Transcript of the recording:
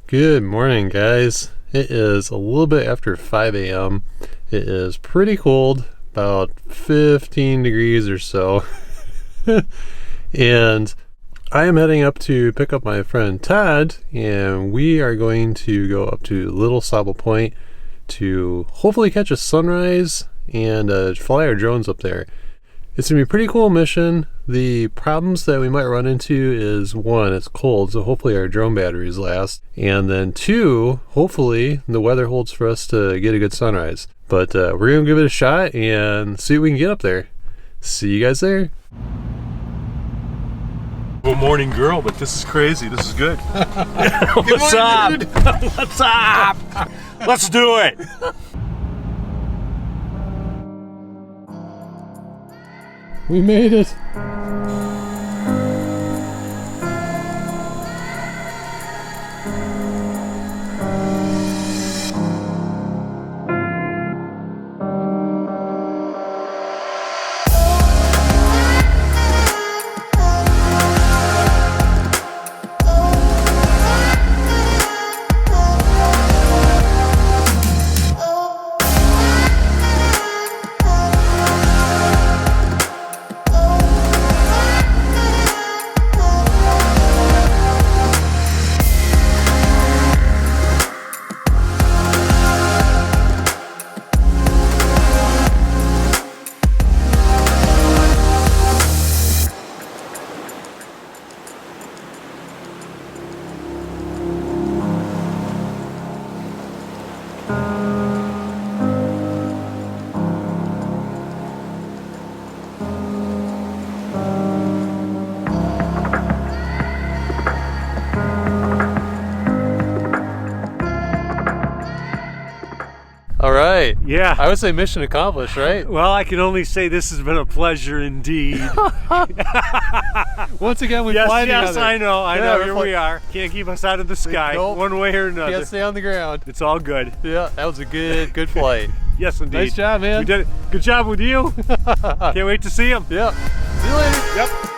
Good morning, guys. It is a little bit after 5 a.m. It is pretty cold, about 15 degrees or so. And I am heading up to pick up my friend Todd, and we are going to go up to Little Sable Point to hopefully catch a sunrise and fly our drones up there. It's going to be a pretty cool mission. The problems that we might run into is, one, it's cold, so hopefully our drone batteries last. And then two, hopefully the weather holds for us to get a good sunrise. But we're going to give it a shot and see what we can get up there. See you guys there. Good morning, girl, but this is crazy. This is good. What's up? Dude? What's up? Let's do it. We made it. All right. Yeah. I would say mission accomplished, right? Well, I can only say this has been a pleasure indeed. Once again, we Yes, fly together. yes, I know. Yeah, Here we are. Can't keep us out of the sky, Nope. one way or another. Can't stay on the ground. It's all good. Yeah, that was a good flight. Yes, indeed. Nice job, man. We did it. Good job with you. Can't wait to see him. Yep. See you later. Yep.